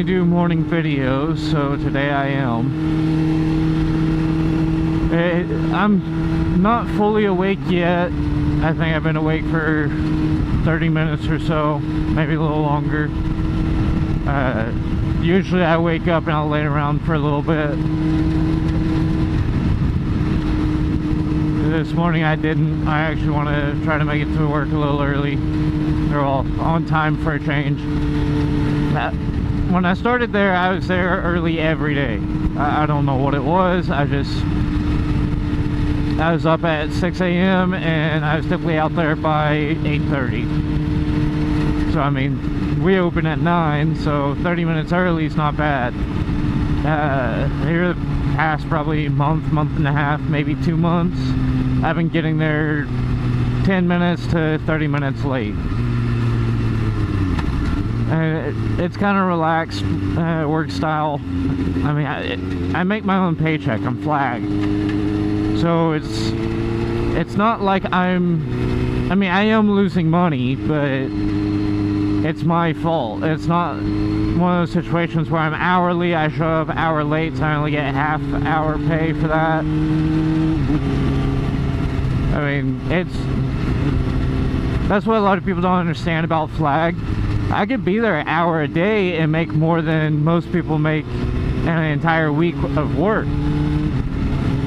normally do morning videos, so today I am. I'm not fully awake yet. I think I've been awake for 30 minutes or so, maybe a little longer. Usually I wake up and I'll lay around for a little bit. This morning I didn't. I actually want to try to make it to work a little early. They're all on time for a change. When I started there, I was there early every day. I don't know what it was. I was up at 6 a.m. and I was typically out there by 8:30. So I mean, we open at 9, so 30 minutes early is not bad. Here the past probably month and a half, maybe 2 months, I've been getting there 10 minutes to 30 minutes late. It's kind of relaxed work style. I mean, I make my own paycheck. I'm flagged, so it's not like I am losing money, but it's my fault. It's not one of those situations where I'm hourly, I show up an hour late, so I only get half hour pay for that. I mean, that's what a lot of people don't understand about flag. I could be there an hour a day and make more than most people make in an entire week of work.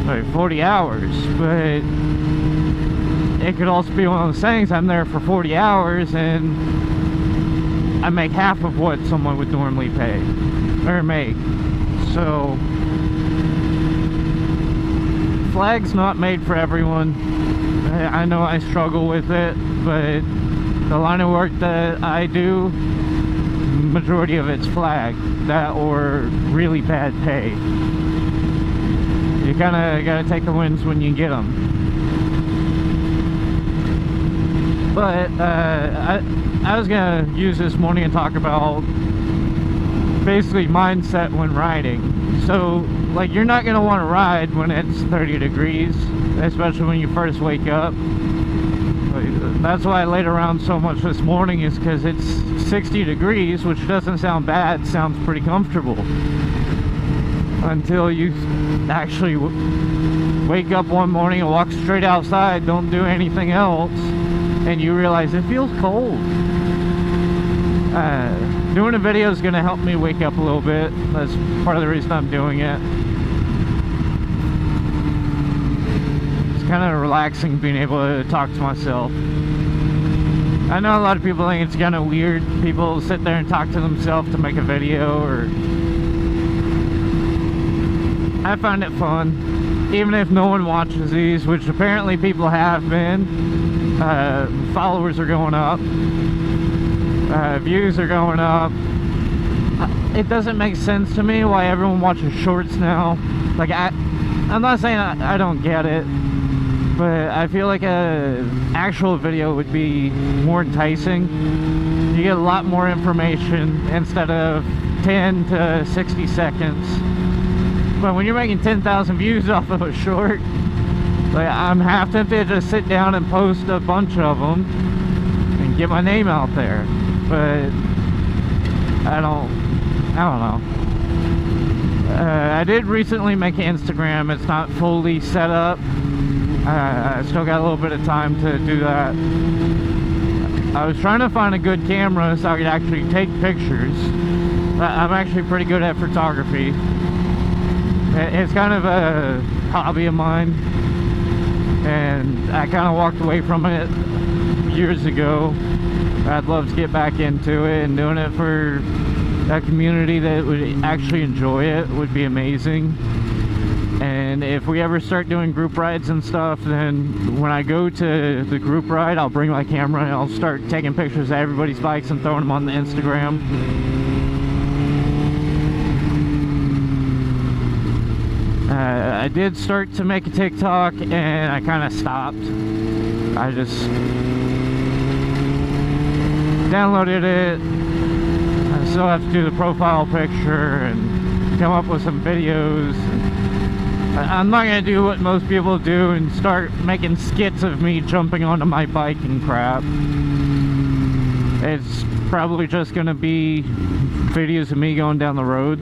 Like 40 hours, but it could also be one of those things, I'm there for 40 hours and I make half of what someone would normally pay or make. So flag's not made for everyone. I know I struggle with it, but the line of work that I do, majority of it's flag, that or really bad pay. You kind of got to take the wins when you get them. But I was going to use this morning and talk about basically mindset when riding. So, like, you're not going to want to ride when it's 30 degrees, especially when you first wake up. That's why I laid around so much this morning, is because it's 60 degrees, which doesn't sound bad, sounds pretty comfortable. Until you actually wake up one morning and walk straight outside, don't do anything else, and you realize it feels cold. Doing a video is going to help me wake up a little bit. That's part of the reason I'm doing it. It's kind of relaxing being able to talk to myself. I know a lot of people think it's kind of weird. People sit there and talk to themselves to make a video, or I find it fun, even if no one watches these, which apparently people have been. Followers are going up, views are going up. It doesn't make sense to me why everyone watches shorts now. Like, I'm not saying I don't get it, but I feel like a actual video would be more enticing. You get a lot more information instead of 10 to 60 seconds. But when you're making 10,000 views off of a short, like, I'm half tempted to just sit down and post a bunch of them and get my name out there. But I don't know. I did recently make an Instagram. It's not fully set up. I still got a little bit of time to do that. I was trying to find a good camera so I could actually take pictures. I'm actually pretty good at photography. It's kind of a hobby of mine, and I kind of walked away from it years ago. I'd love to get back into it, and doing it for a community that would actually enjoy it would be amazing. And if we ever start doing group rides and stuff, then when I go to the group ride, I'll bring my camera and I'll start taking pictures of everybody's bikes and throwing them on the Instagram. I did start to make a TikTok and I kind of stopped. I just downloaded it. I still have to do the profile picture and come up with some videos. I'm not going to do what most people do and start making skits of me jumping onto my bike and crap. It's probably just gonna be videos of me going down the road.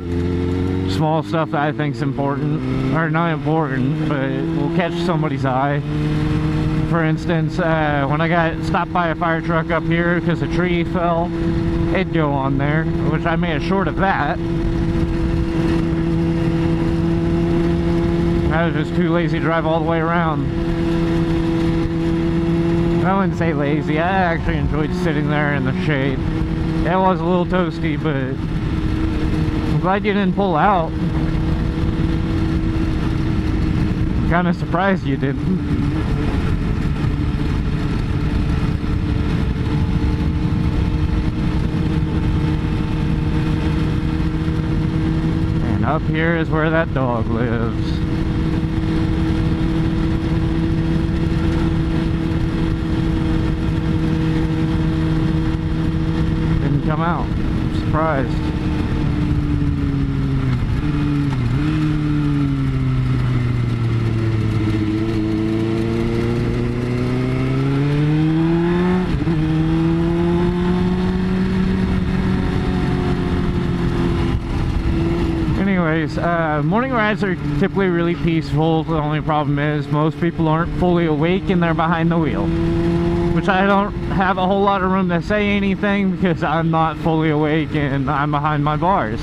Small stuff that I think's important, or not important, but will catch somebody's eye. For instance, when I got stopped by a fire truck up here because a tree fell, it'd go on there, which I made a short of that. I was just too lazy to drive all the way around. I wouldn't say lazy, I actually enjoyed sitting there in the shade. It was a little toasty, but I'm glad you didn't pull out. I'm kind of surprised you didn't. And up here is where that dog lives. Come out. I'm surprised. Anyways, morning rides are typically really peaceful. The only problem is most people aren't fully awake and they're behind the wheel. Which I don't have a whole lot of room to say anything because I'm not fully awake and I'm behind my bars.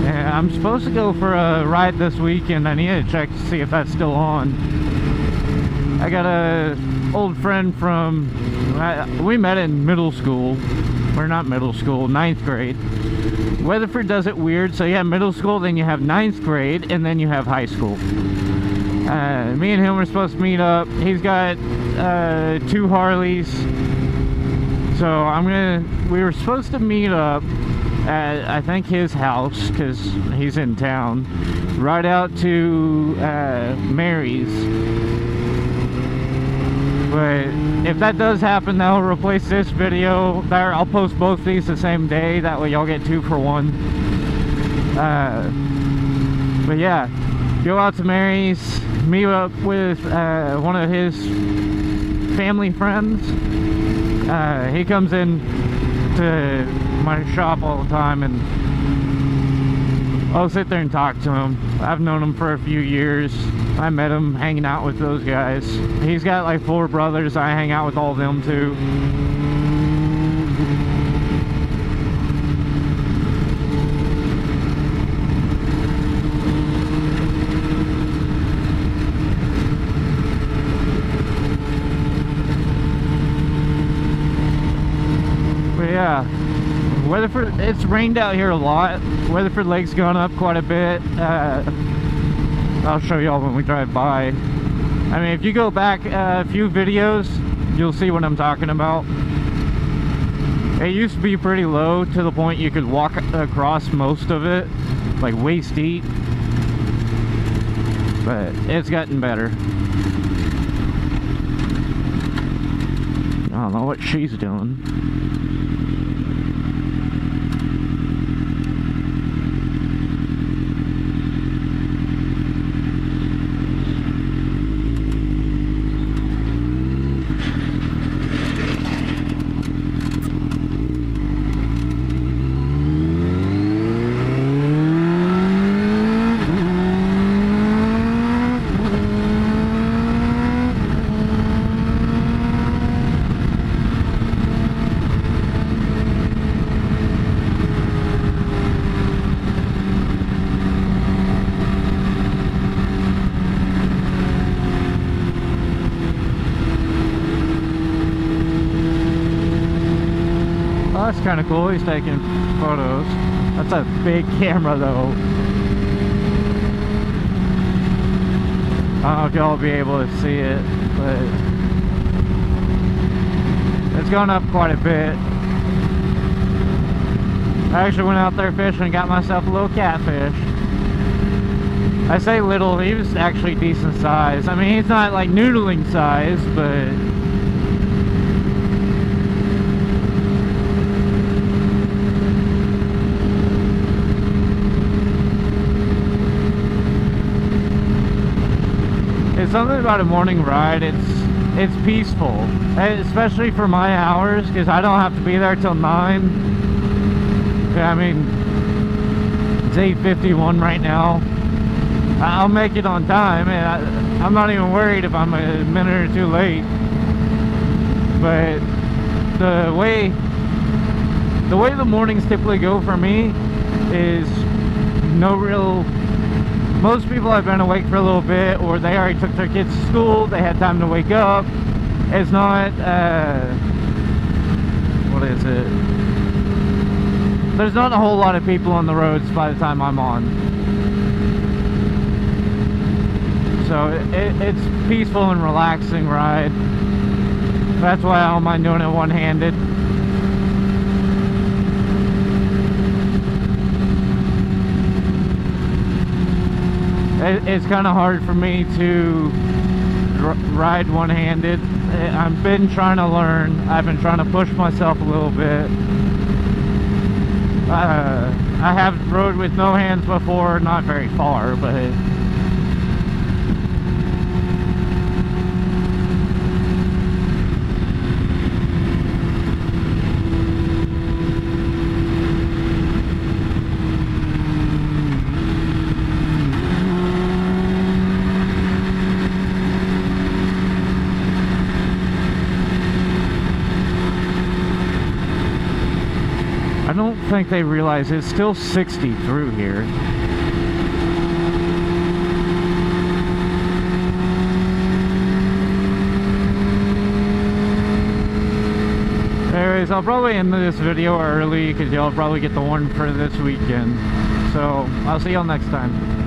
And I'm supposed to go for a ride this weekend. I need to check to see if that's still on. I got a old friend from, we met in middle school, or not middle school, 9th grade. Weatherford does it weird, so you have middle school, then you have 9th grade, and then you have high school. Me and him were supposed to meet up. He's got 2 Harleys, so we were supposed to meet up at, I think, his house, because he's in town, right out to Mary's. But if that does happen, that'll replace this video. There, I'll post both these the same day, that way y'all get 2 for 1. But yeah, go out to Mary's, meet up with one of his family friends. He comes in to my shop all the time, and I'll sit there and talk to him. I've known him for a few years. I met him hanging out with those guys. He's got like 4 brothers. I hang out with all of them too. Yeah, Weatherford, it's rained out here a lot. Weatherford Lake's gone up quite a bit. I'll show y'all when we drive by. I mean, if you go back a few videos, you'll see what I'm talking about. It used to be pretty low to the point you could walk across most of it, like waist deep. But it's gotten better. I don't know what she's doing. That's kind of cool. He's taking photos. That's a big camera though. I don't know if y'all will be able to see it, but it's gone up quite a bit. I actually went out there fishing and got myself a little catfish. I say little, he was actually decent size. I mean, he's not like noodling size, but it's something about a morning ride. It's it's peaceful, especially for my hours, because I don't have to be there till 9. I mean, it's 8:51 right now. I'll make it on time, and I'm not even worried if I'm a minute or two late. But the way the mornings typically go for me is most people have been awake for a little bit, or they already took their kids to school, they had time to wake up. It's not, what is it? There's not a whole lot of people on the roads by the time I'm on. So it's peaceful and relaxing ride. That's why I don't mind doing it one-handed. It's kind of hard for me to ride one-handed. I've been trying to learn. I've been trying to push myself a little bit. I have rode with no hands before, not very far, but I don't think they realize it's still 60 through here. Anyways, I'll probably end this video early because y'all probably get the one for this weekend. So, I'll see y'all next time.